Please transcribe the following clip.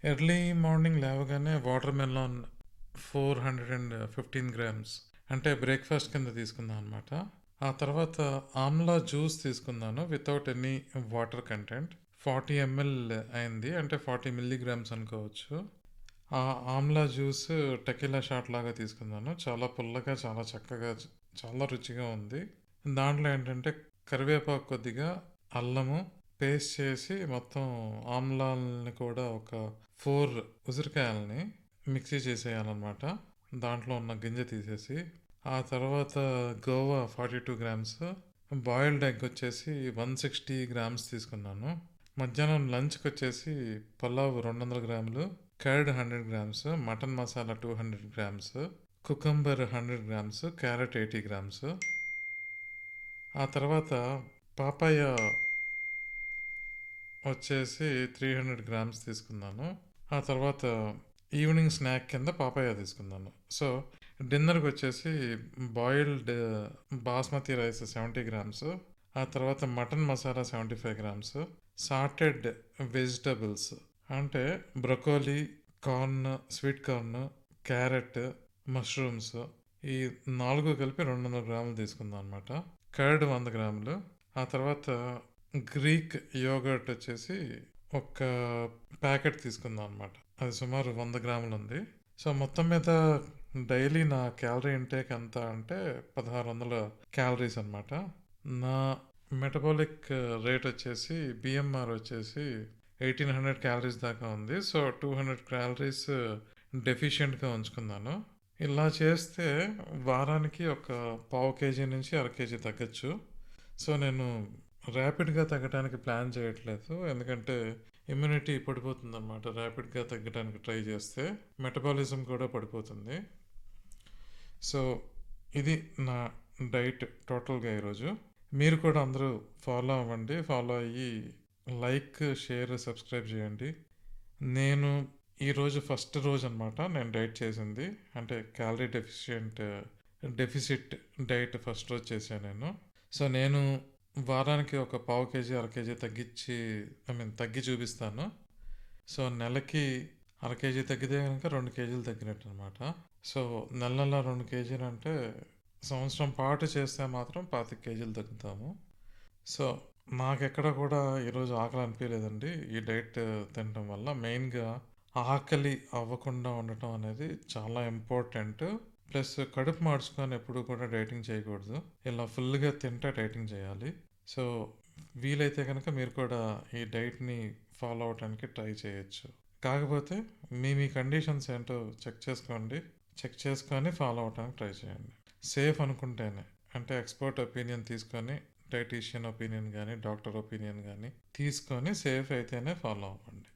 Early morning లేవగానే water melon 415 grams అంటే breakfast కింద తీసుకున్నాను అనమాట. ఆ తర్వాత ఆమ్లా జ్యూస్ తీసుకున్నాను without any water content. 40 ML అయింది, అంటే 40 మిల్లీగ్రామ్స్ అనుకోవచ్చు. ఆ ఆమ్లా జ్యూస్ టెకిలా షాట్ లాగా తీసుకున్నాను. చాలా పుల్లగా, చాలా చక్కగా, చాలా రుచిగా ఉంది. దాంట్లో ఏంటంటే కరివేపాకు కొద్దిగా, అల్లము పేస్ట్ చేసి మొత్తం ఆమ్లాల్ని కూడా ఒక 4 ఉసిరికాయలని మిక్సీ చేసేయాలన్నమాట. దాంట్లో ఉన్న గింజ తీసేసి, ఆ తర్వాత గోవా 42 గ్రామ్స్, బాయిల్డ్ ఎగ్ వచ్చేసి 160 గ్రామ్స్ తీసుకున్నాను. మధ్యాహ్నం లంచ్కి వచ్చేసి పలావ్ 200 గ్రాములు, curd 100 grams, mutton masala 200 grams, cucumber 100 grams, carrot 80 grams. ఆ తర్వాత పాపాయ వచ్చేసి 300 గ్రామ్స్ తీసుకున్నాను. ఆ తర్వాత ఈవినింగ్ స్నాక్ కింద పాపాయ తీసుకున్నాను. సో డిన్నర్కి వచ్చేసి బాయిల్డ్ బాస్మతి రైస్ 70 గ్రామ్స్, ఆ తర్వాత mutton masala 75 grams, sauteed vegetables అంటే broccoli, corn, sweet corn, carrot, mushrooms, ఈ 4 కలిపి 200 గ్రాములు తీసుకుందాం అనమాట. కర్డ్ 100 గ్రాములు. ఆ తర్వాత గ్రీక్ యోగర్ట్ వచ్చేసి ఒక ప్యాకెట్ తీసుకుందాం అనమాట. అది సుమారు 100 గ్రాములు ఉంది. సో మొత్తం మీద డైలీ నా క్యాలరీ ఇంటేక్ ఎంత అంటే 1600 క్యాలరీస్ అనమాట. నా మెటబాలిక్ రేట్ వచ్చేసి బిఎంఆర్ వచ్చేసి 1800 క్యాలరీస్ దాకా ఉంది. సో 200 క్యాలరీస్ డెఫిషియెంట్గా ఉంచుకున్నాను. ఇలా చేస్తే వారానికి ఒక పావు కేజీ నుంచి అర కేజీ తగ్గచ్చు. సో నేను ర్యాపిడ్గా తగ్గడానికి ప్లాన్ చేయట్లేదు, ఎందుకంటే ఇమ్యూనిటీ పడిపోతుంది అనమాట. ర్యాపిడ్గా తగ్గడానికి ట్రై చేస్తే మెటబాలిజం కూడా పడిపోతుంది. సో ఇది నా డైట్ టోటల్గా ఈరోజు. మీరు కూడా అందరూ ఫాలో అవ్వండి. ఫాలో అయ్యి లైక్, షేర్, సబ్స్క్రైబ్ చేయండి. నేను ఈరోజు ఫస్ట్ రోజు అనమాట నేను డైట్ చేసింది, అంటే క్యాలరీ డెఫిసిట్ డైట్ ఫస్ట్ రోజు చేశాను నేను. సో నేను వారానికి ఒక పావు కేజీ అర కేజీ తగ్గి చూపిస్తాను. సో నెలకి అర కేజీ తగ్గితే కనుక 2 కేజీలు తగ్గినట్టు అనమాట. సో నెల 2 కేజీలు అంటే సంవత్సరం పాటు చేస్తే మాత్రం 25 కేజీలు తగ్గుతాము. సో నాకెక్కడ కూడా ఈరోజు ఆకలి అనిపించలేదండి ఈ డైట్ తినడం వల్ల. మెయిన్గా ఆకలి అవ్వకుండా ఉండటం అనేది చాలా ఇంపార్టెంట్. ప్లస్ కడుపు మార్చుకొని ఎప్పుడు కూడా డైటింగ్ చేయకూడదు. ఇలా ఫుల్గా తింటే డైటింగ్ చేయాలి. సో వీలైతే కనుక మీరు కూడా ఈ డైట్ని ఫాలో అవడానికి ట్రై చేయొచ్చు. కాకపోతే మీ కండిషన్స్ ఏంటో చెక్ చేసుకోండి. చెక్ చేసుకొని ఫాలో అవడానికి ట్రై చేయండి. సేఫ్ అనుకుంటేనే, అంటే ఎక్స్పర్ట్ ఒపీనియన్ తీసుకొని, డైటీషియన్ ఒపీనియన్ కానీ డాక్టర్ ఒపీనియన్ కానీ తీసుకొని సేఫ్ అయితేనే ఫాలో అవ్వండి.